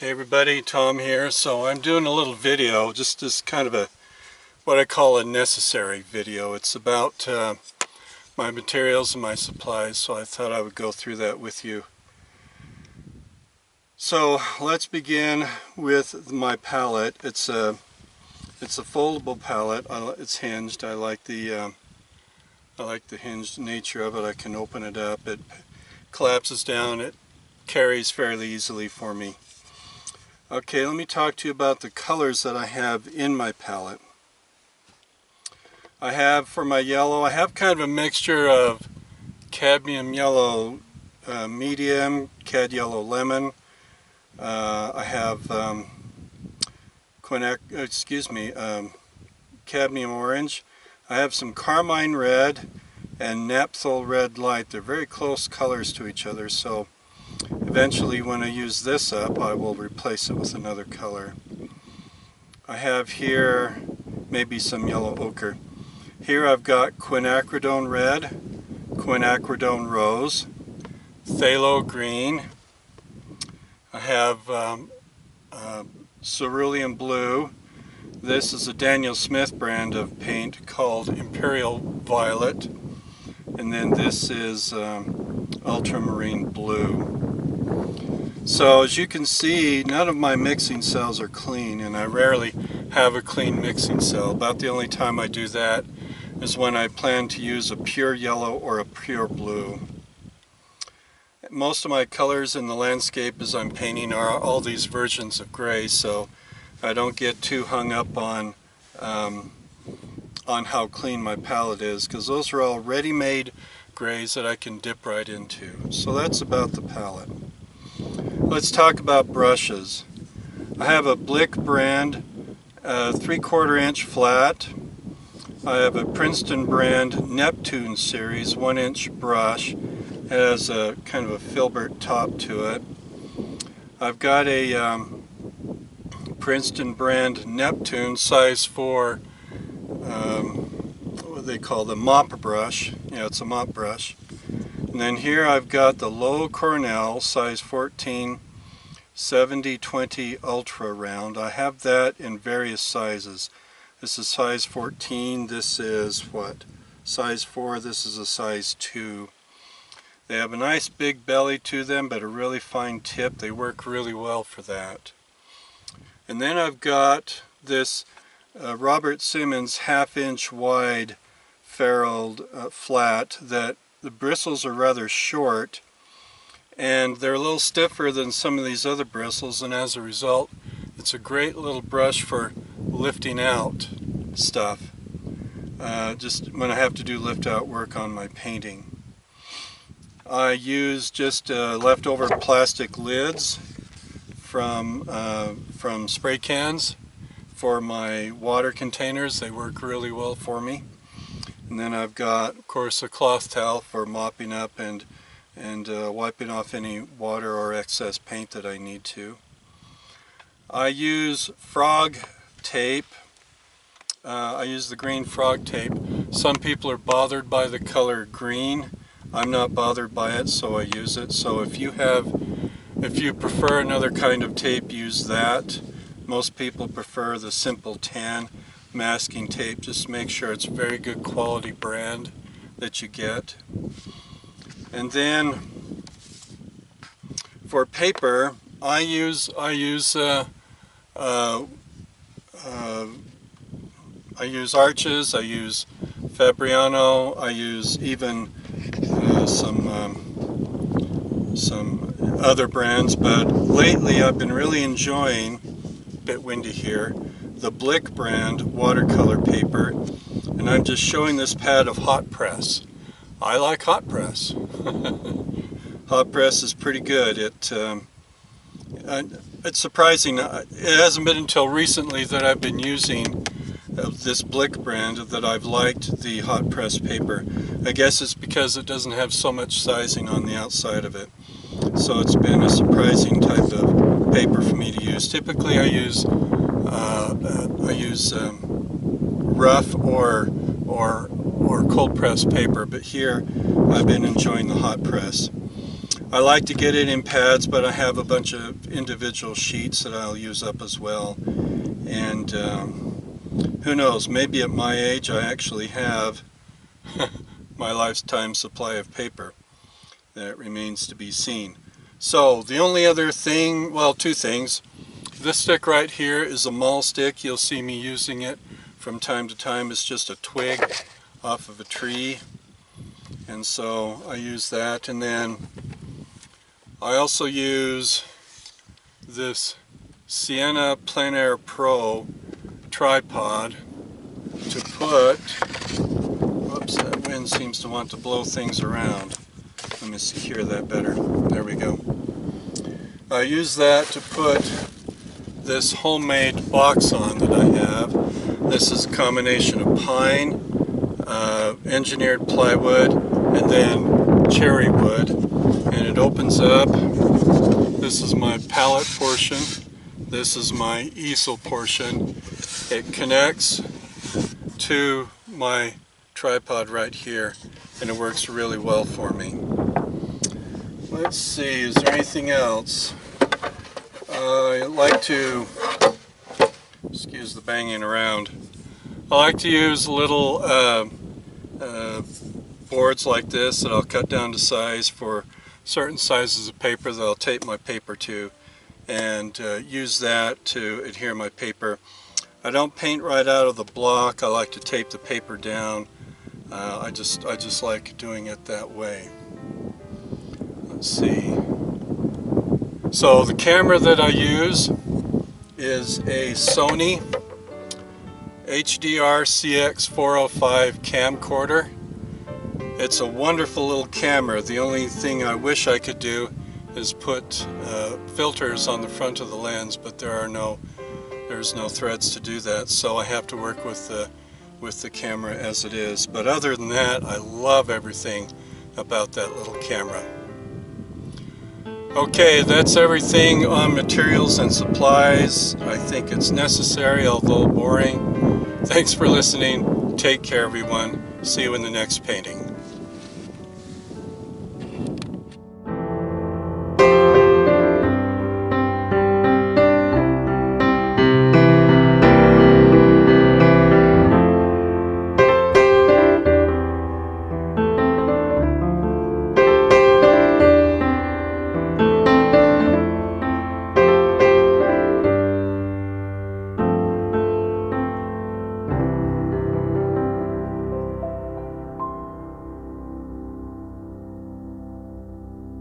Hey everybody, Tom here. So I'm doing a little video, just as kind of what I call a necessary video. It's about my materials and my supplies, so I thought I would go through that with you. So let's begin with my palette. It's a foldable palette. It's hinged. I like the hinged nature of it. I can open it up. It collapses down. It carries fairly easily for me. Okay, let me talk to you about the colors that I have in my palette. I have, for my yellow, I have kind of a mixture of cadmium yellow medium, cad yellow lemon. I have cadmium orange. I have some carmine red and naphthol red light. They're very close colors to each other, so eventually when I use this up, I will replace it with another color. I have here maybe some yellow ochre. Here I've got quinacridone red, quinacridone rose, phthalo green. I have cerulean blue. This is a Daniel Smith brand of paint called Imperial Violet. And then this is ultramarine blue. So as you can see, none of my mixing cells are clean, and I rarely have a clean mixing cell. About the only time I do that is when I plan to use a pure yellow or a pure blue. Most of my colors in the landscape as I'm painting are all these versions of gray, so I don't get too hung up on how clean my palette is, because those are all ready-made grays that I can dip right into. So that's about the palette. Let's talk about brushes. I have a Blick brand 3/4 inch flat. I have a Princeton brand Neptune series 1-inch brush. It has a kind of a filbert top to it. I've got a Princeton brand Neptune size 4 what they call the mop brush. Yeah, it's a mop brush. And then here I've got the Low Cornell size 14 70-20 Ultra Round. I have that in various sizes. This is size 14, this is what? Size 4, this is a size 2. They have a nice big belly to them, but a really fine tip. They work really well for that. And then I've got this Robert Simmons 1/2 inch wide ferruled flat that the bristles are rather short, and they're a little stiffer than some of these other bristles, and as a result it's a great little brush for lifting out stuff, just when I have to do lift out work on my painting. I use just leftover plastic lids from spray cans for my water containers. They work really well for me. And then I've got, of course, a cloth towel for mopping up and wiping off any water or excess paint that I need to. I use frog tape. I use the green frog tape. Some people are bothered by the color green. I'm not bothered by it, so I use it. So if you prefer another kind of tape, use that. Most people prefer the simple tan masking tape. Just make sure it's very good quality brand that you get. And then for paper, I use Arches, I use Fabriano, I use even some other brands, but lately I've been really enjoying, a bit windy here, the Blick brand watercolor paper, and I'm just showing this pad of hot press. I like hot press. Hot press is pretty good. It's surprising. It hasn't been until recently that I've been using this Blick brand that I've liked the hot press paper. I guess it's because it doesn't have so much sizing on the outside of it. So it's been a surprising type of paper for me to use. Typically I use rough or cold press paper, but here I've been enjoying the hot press. I like to get it in pads, but I have a bunch of individual sheets that I'll use up as well. And who knows, maybe at my age I actually have my lifetime supply of paper. That remains to be seen. So the only other thing, well, two things. This stick right here is a maul stick. You'll see me using it from time to time. It's just a twig off of a tree, and so I use that. And then I also use this Sienna Plein Air Pro tripod to put, whoops, that wind seems to want to blow things around. Let me secure that better. There we go. I use that to put this homemade box on that I have. This is a combination of pine, engineered plywood, and then cherry wood. And it opens up. This is my pallet portion. This is my easel portion. It connects to my tripod right here, and it works really well for me. Let's see, is there anything else? I like to, excuse the banging around, I like to use little boards like this that I'll cut down to size for certain sizes of paper that I'll tape my paper to, and use that to adhere my paper. I don't paint right out of the block. I like to tape the paper down. I just like doing it that way. Let's see. So the camera that I use is a Sony HDR CX405 camcorder. It's a wonderful little camera. The only thing I wish I could do is put filters on the front of the lens, but there's no threads to do that, so I have to work with the camera as it is. But other than that, I love everything about that little camera. Okay, that's everything on materials and supplies. I think it's necessary, although boring. Thanks for listening. Take care, everyone. See you in the next painting.